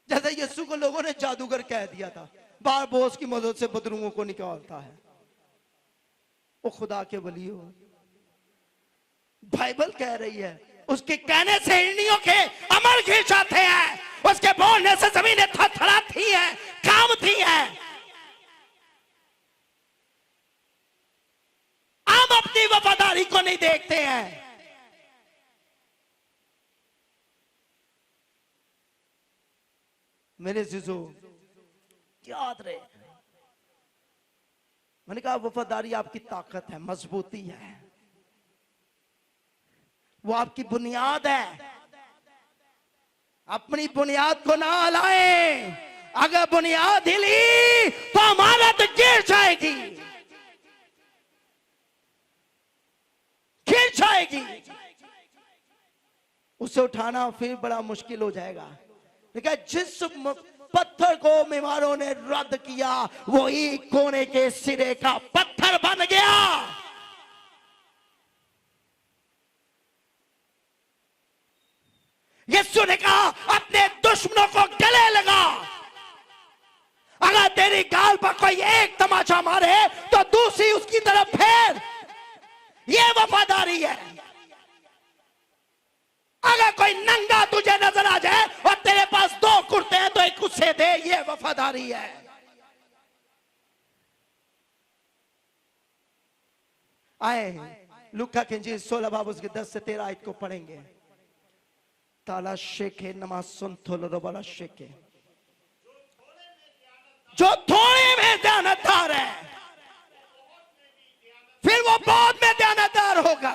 जैसे यीशु को लोगों ने जादूगर कह दिया था, बार बोस की मदद से बदरूओं को निकालता है। वो खुदा के वली हो, बाइबल कह रही है। उसके कहने से हिरनियों के अमर खींच आते हैं, उसके बोलने से जमीनें थरथराती हैं, कांपती हैं। हम अपनी वफादारी को नहीं देखते हैं। मेरे जीजो याद रहे, मैंने कहा वफादारी आपकी ताकत है, मजबूती है, वो आपकी बुनियाद है। अपनी बुनियाद को ना हिलाएं। अगर बुनियाद हिली तो इमारत गिर जाएगी, गिर जाएगी। उसे उठाना फिर बड़ा मुश्किल हो जाएगा। लेकिन जिस पत्थर को मेहमानों ने रद्द किया, वही कोने के सिरे का पत्थर बन गया। यीशु ने कहा अपने दुश्मनों को गले लगा। अगर तेरी गाल पर कोई एक तमाचा मारे तो दूसरी उसकी तरफ फेर। ये वफादारी है। अगर कोई नंगा तुझे नजर आ जाए और तेरे पास दो कुर्ते हैं तो एक उससे दे, ये वफादारी है। आए लूका की इंजील 16 बाब उसके 10 से 13 आयत को पढ़ेंगे। ताला शेखे नमाज सुन थोलो वाला शेखे। जो थोड़े में ध्यानदार है फिर वो बहुत में ध्यानदार होगा,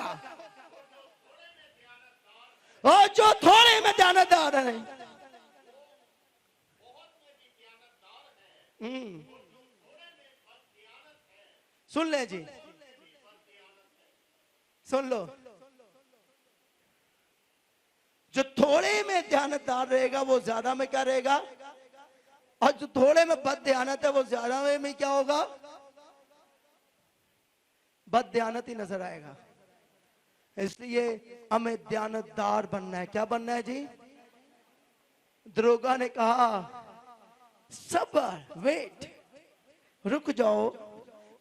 और जो थोड़े में ध्यानदार है सुन ले जी, सुन लो। जो थोड़े में ध्यानदार रहेगा वो ज्यादा में क्या रहेगा, और जो थोड़े में बद ध्यानत है वो ज्यादा में क्या होगा, बद ध्यानत ही नजर आएगा। इसलिए हमें ध्यानदार बनना है। क्या बनना है जी? दरोगा ने कहा सब्र, वेट, रुक जाओ,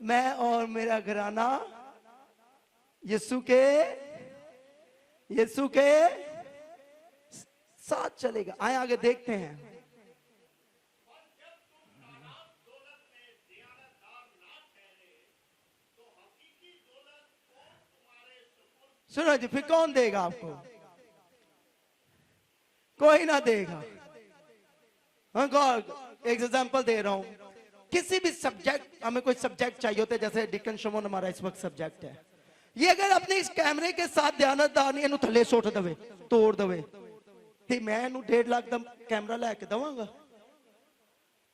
मैं और मेरा घराना यीशु के साथ चलेगा। आए आगे देखते हैं। सुनो जी, फिर कौन देगा आपको? कोई ना देगा। हाँ, एक एग्जांपल दे रहा हूं। किसी भी सब्जेक्ट, हमें कोई सब्जेक्ट चाहिए होता है, जैसे डिकन शमोन हमारा इस वक्त सब्जेक्ट है। ये अगर अपने इस कैमरे के साथ ध्यानदार नहीं है, थले सुट दवे, तोड़ दवे, तो मैं 1.5 लाख का कैमरा लैके दवांगा?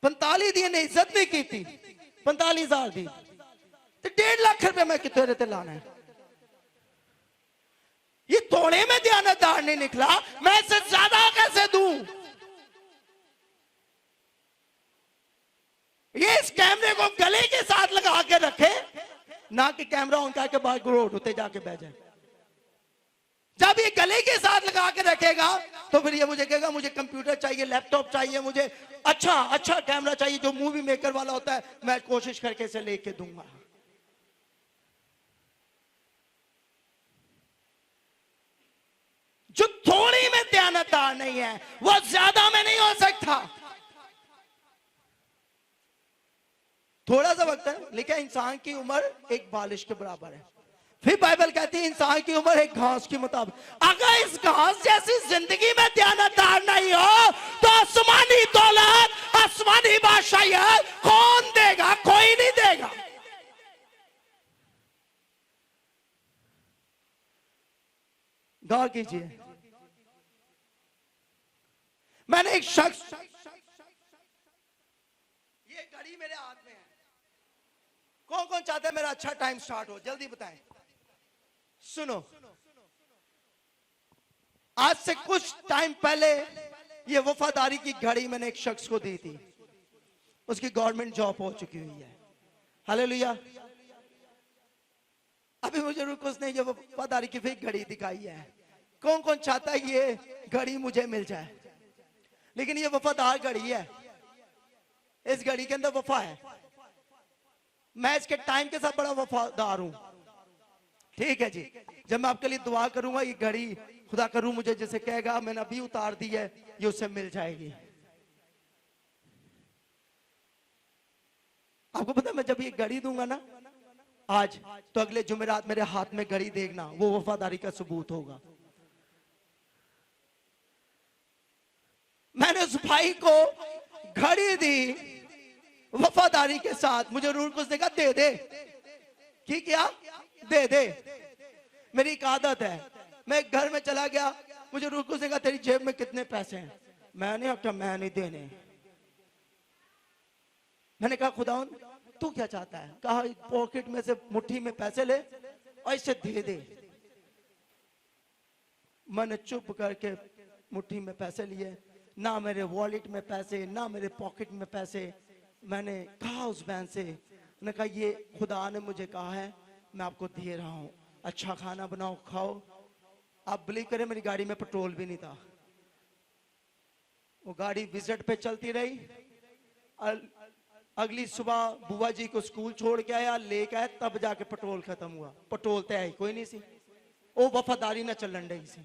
45 दी ने इज्जत नहीं की थी, 45,000 दी, तो 1.5 लाख रुपए मैं कितने रहते लाना है? ये थोड़े में ध्यानदार नहीं निकला, मैं इससे ज्यादा कैसे दूं? ये इस कैमरे को गले के साथ लगा के रखे, ना कि कैमरा ऑन करके बाहर रोड होते जाके बह जाए। जब ये गले के साथ लगा के रखेगा तो फिर ये मुझे कहेगा मुझे कंप्यूटर चाहिए, लैपटॉप चाहिए, मुझे अच्छा कैमरा चाहिए जो मूवी मेकर वाला होता है, मैं कोशिश करके इसे लेके दूंगा। जो थोड़ी में ध्यानदार नहीं है वो ज्यादा में नहीं हो सकता। थोड़ा सा वक्त है, लेकिन इंसान की उम्र एक बालिश के बराबर है। फिर बाइबल कहती है इंसान की उम्र एक घास के मुताबिक। अगर इस घास जैसी जिंदगी में ध्यानदार नहीं हो तो आसमानी दौलत, आसमानी बादशाहियत कौन देगा? कोई नहीं देगा। गौर कीजिए, मैंने एक शख्स, ये घड़ी मेरे हाथ में है, कौन कौन चाहता है मेरा अच्छा टाइम स्टार्ट हो? जल्दी बताएं। सुनो, आज से कुछ टाइम पहले ये वफादारी की घड़ी मैंने एक शख्स को दी थी, उसकी गवर्नमेंट जॉब हो चुकी हुई है। हालेलुया। अभी मुझे रुक उसने ये वफादारी की फिर घड़ी दिखाई है। कौन कौन चाहता है ये घड़ी मुझे मिल जाए? लेकिन ये वफादार घड़ी है, इस घड़ी के अंदर वफा है। मैं इसके टाइम के साथ बड़ा वफादार हूं। ठीक है जी। जब मैं आपके लिए दुआ करूंगा, ये घड़ी खुदा का रूह मुझे जैसे कहेगा मैंने अभी उतार दी है, ये उससे मिल जाएगी। आपको पता है मैं जब ये घड़ी दूंगा ना आज, तो अगले जुमेरात मेरे हाथ में घड़ी देखना, वो वफादारी का सबूत होगा। मैंने उस भाई को घड़ी दी वफादारी के साथ, मुझे रूह कुछ देखा दे दे की क्या दे दे। मेरी एक आदत है, मैं घर में चला गया, मुझे रूह कुछ देखा तेरी जेब में कितने पैसे हैं, मैंने क्या मैं नहीं देने। मैंने कहा खुदा तू क्या चाहता है, कहा पॉकेट में से मुट्ठी में पैसे ले और इसे दे दे। मैंने चुप करके मुट्ठी में पैसे लिए, ना मेरे वॉलेट में पैसे ना मेरे पॉकेट में पैसे। मैंने कहा उस बहन से, मैंने कहा ये खुदा ने मुझे कहा है मैं आपको दे रहा हूं, अच्छा खाना बनाओ खाओ। आप बिलीव करें मेरी गाड़ी में पेट्रोल भी नहीं था, वो गाड़ी विजिट पे चलती रही। अगली सुबह बुआ जी को स्कूल छोड़ के आया, लेके आया, तब जाके पेट्रोल खत्म हुआ। पेट्रोल तो है ही कोई नहीं सी, वो वफादारी ना चलन रही सी।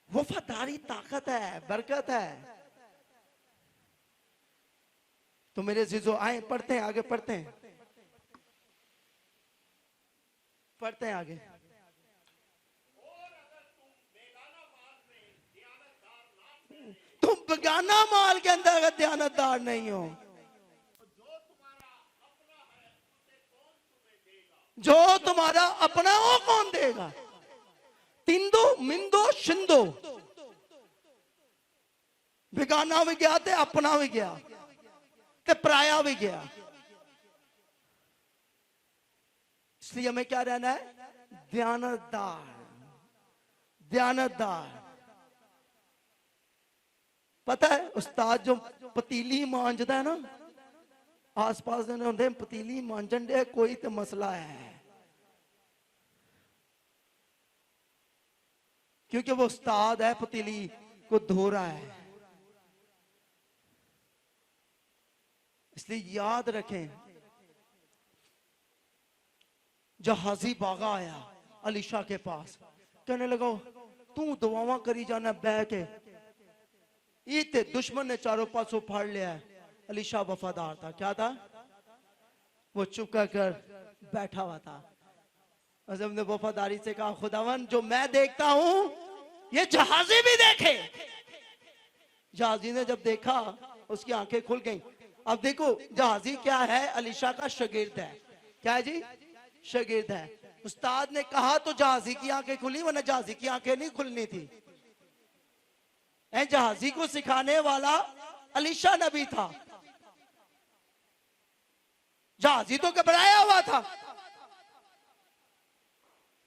वफादारी ताकत है, बरकत है। तो मेरे जीजो आए, पढ़ते हैं आगे, पढ़ते हैं आगे। तुम बेगाना माल के अंदर अगर दयानतदार नहीं हो, जो तुम्हारा अपना वो कौन देगा। तिंदो मिंदो शिंदो, बेगाना भी गया ते अपना भी गया ते पराया भी गया। इसलिए हमें क्या रहना है, दयानतदार। दयानतदार पता है उस्ताद जो पतीली मांजदा है ना, आसपास ने होंगे पतीली मांजन दे कोई तो मसला है, क्योंकि वो उस्ताद है पतीली को धो रहा है। इसलिए याद रखें, जहाजी बागा आया अलीशा के पास, कहने लगा तू दुआवा करी जाना बह के, इतने दुश्मन ने चारों पासों फाड़ लिया है। अलीशा वफादार था, क्या था, वो चुप कर बैठा हुआ था। अज़म ने वफादारी से कहा खुदावन जो मैं देखता हूं ये जहाजी भी देखे। जहाजी ने जब देखा उसकी आंखें खुल गईं। अब देखो जहाजी क्या है, अलीशा का शागिर्द है। क्या है जी, शागिर्द है। उस्ताद ने कहा तो जहाजी की आंखें खुली, वरना जहाजी की आंखें नहीं खुलनी थी। जहाजी को सिखाने वाला अलीशा नबी था, जहाजी तो घबराया हुआ था।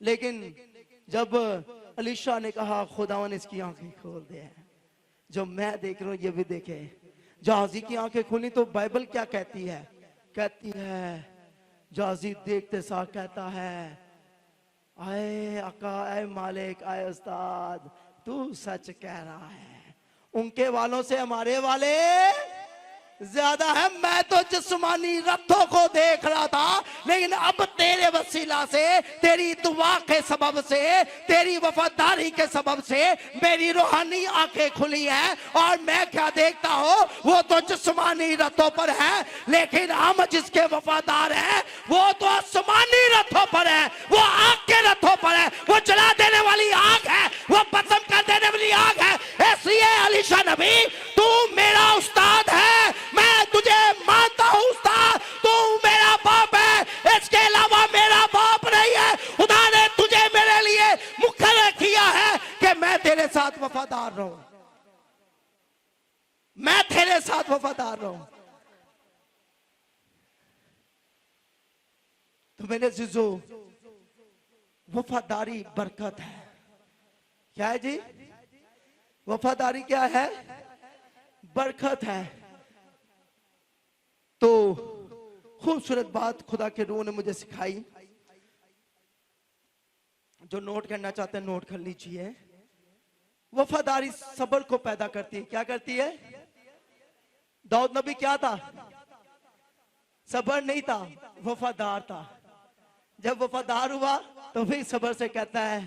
लेकिन जब अलीशा ने कहा खुदावन इसकी आंखें खोल दे, जो मैं देख रहा हूं ये भी देखे। जहाजी की आंखें खुली तो बाइबल क्या कहती है, कहती है जहाजी देखते साथ कहता है आए आका, आए मालिक, आए उस्ताद, तू सच कह रहा है। उनके वालों से हमारे वाले ज्यादा है। मैं तो जिस्मानी रथों को देख रहा था, लेकिन अब तेरे वसीला से, तेरी दुआ के सबब से, तेरी वफादारी के सबब से मेरी रूहानी आंखें खुली हैं और मैं क्या देखता हूं, वो तो जिस्मानी रथों पर है, लेकिन हम जिसके वफादार हैं वो तो आसमानी रथों पर है, वो आग के रथों पर है, वो जला देने वाली आग है, वो भस्म कर देने वाली आग है। इसलिए अलीशा नबी तू मेरा उस्ताद है, मैं तुझे मानता हूं उस्ताद, तू मेरा बाप है, इसके अलावा मेरा बाप नहीं है। खुदा ने तुझे मेरे लिए मुकर्रर किया है कि मैं तेरे साथ वफादार रहूं, मैं तेरे साथ वफादार रहूं। तो मेरे जीजो वफादारी बरकत है। क्या है जी, वफादारी क्या है, बरकत है। तो खूबसूरत बात खुदा के रूह ने मुझे सिखाई, जो नोट करना चाहते हैं नोट कर लीजिए। वफादारी सब्र को पैदा करती है। क्या करती है, दाऊद नबी क्या था, सबर नहीं था, वफादार था। जब वफादार हुआ तो फिर सबर से कहता है,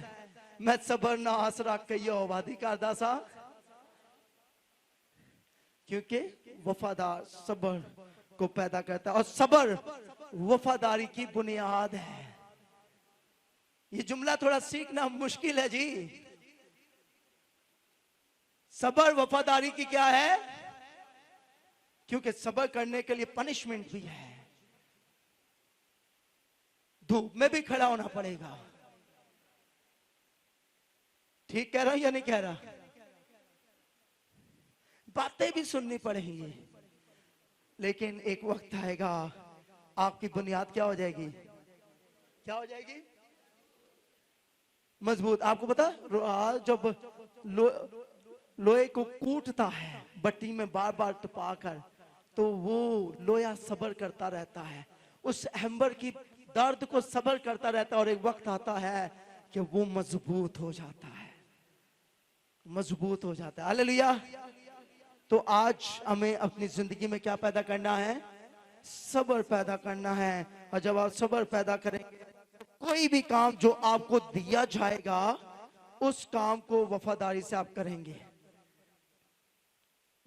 मैं सबर ना आसरा कहियो वादी करदा सा, क्योंकि वफादार सबर को पैदा करता है और सबर वफादारी की बुनियाद है। ये जुमला थोड़ा सीखना मुश्किल है जी। सबर वफादारी की क्या है? क्योंकि सबर करने के लिए पनिशमेंट भी है, धूप में भी खड़ा होना पड़ेगा। ठीक कह रहा हूं या नहीं कह रहा? बातें भी सुननी पड़ेंगी, लेकिन एक वक्त आएगा आपकी बुनियाद क्या हो जाएगी? क्या हो जाएगी? मजबूत। आपको पता जब लोहे को कूटता है भट्टी में बार बार टपाकर, तो वो लोहा सबर करता रहता है, उस हैम्बर की दर्द को सबर करता रहता है, और एक वक्त आता है कि वो मजबूत हो जाता है, मजबूत हो जाता है। हालेलुया। तो आज हमें अपनी जिंदगी में क्या पैदा करना है? सबर पैदा करना है। और जब आप सबर पैदा करेंगे, कोई भी काम जो आपको दिया जाएगा उस काम को वफादारी से आप करेंगे।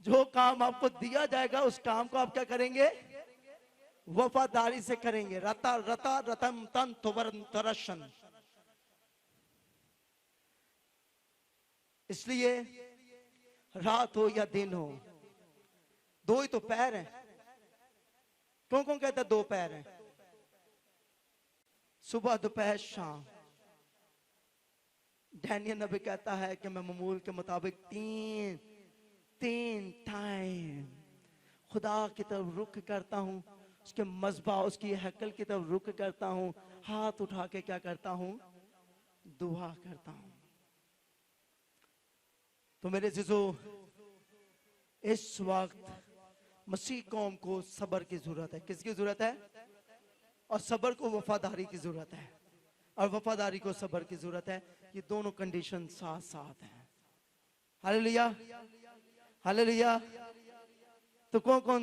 जो काम आपको दिया जाएगा उस काम को आप क्या करेंगे? वफादारी से करेंगे। रता रता रतम तन तरशन। इसलिए रात हो या दिन हो, दो ही तो पैर हैं। कौन कौन कहता है दो पैर हैं? सुबह दोपहर शाम। डैनियल नबी कहता है कि मैं मामूल के मुताबिक तीन टाइम खुदा की तरफ रुख करता हूं, उसके मज़बा उसकी हैकल की तरफ रुख करता हूं, हाथ उठा के क्या करता हूं? दुआ करता हूं। तो मेरे जिजो, इस वक्त मसीह कौम को सबर की जरूरत है। किसकी जरूरत है? और सबर को वफादारी की जरूरत है, और वफादारी को सबर की जरूरत है। ये दोनों कंडीशन साथ साथ हैं। Hallelujah, hallelujah. तो कौन कौन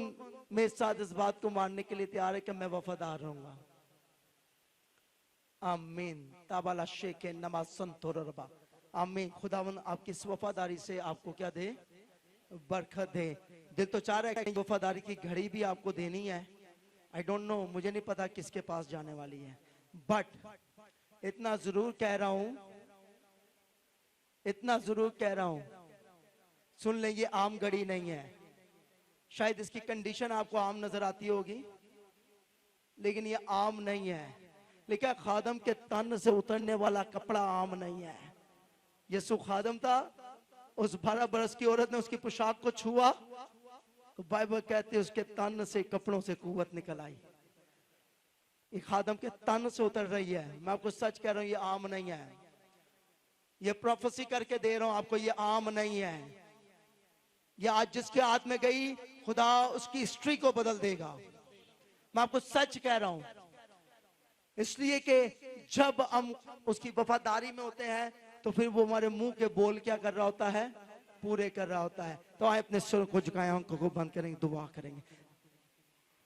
मेरे साथ इस बात को मानने के लिए तैयार है कि मैं वफादार रहूंगा? आमीन। ताबाला शेखे नमाज संतोरबा। आमीन। खुदावन आपकी इस वफादारी से आपको क्या दे? बरकत दे। दिल तो चाह रहा है कि वफादारी की घड़ी भी आपको देनी है। आई डोंट नो, मुझे नहीं पता किसके पास जाने वाली है, बट इतना जरूर कह रहा हूं, इतना जरूर कह रहा हूं, सुन लें, ये आम घड़ी नहीं है। शायद इसकी कंडीशन आपको आम नजर आती होगी, लेकिन ये आम नहीं है। लेकिन खादम के तन से उतरने वाला कपड़ा आम नहीं है। यीशु खादम था, उस 12 बरस की औरत ने उसकी पोशाक को छुआ तो बाइबल कहती है उसके तन से कपड़ों से कुव्वत निकल आई। ये खादम के तन से उतर रही है। मैं आपको सच कह रहा हूं, ये आम नहीं है। ये प्रोफेसी करके दे रहा हूं आपको, ये आम नहीं है। ये आज जिसके हाथ में गई, खुदा उसकी हिस्ट्री को बदल देगा। मैं आपको सच कह रहा हूं, इसलिए कि जब हम उसकी वफादारी में होते हैं तो फिर वो हमारे मुंह के बोल क्या कर रहा होता है? पूरे कर रहा होता है। तो आए अपने सुर को झुकाएं, आंखों को बंद करेंगे, दुआ करेंगे।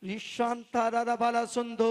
ईशान तारा बाला सुंदो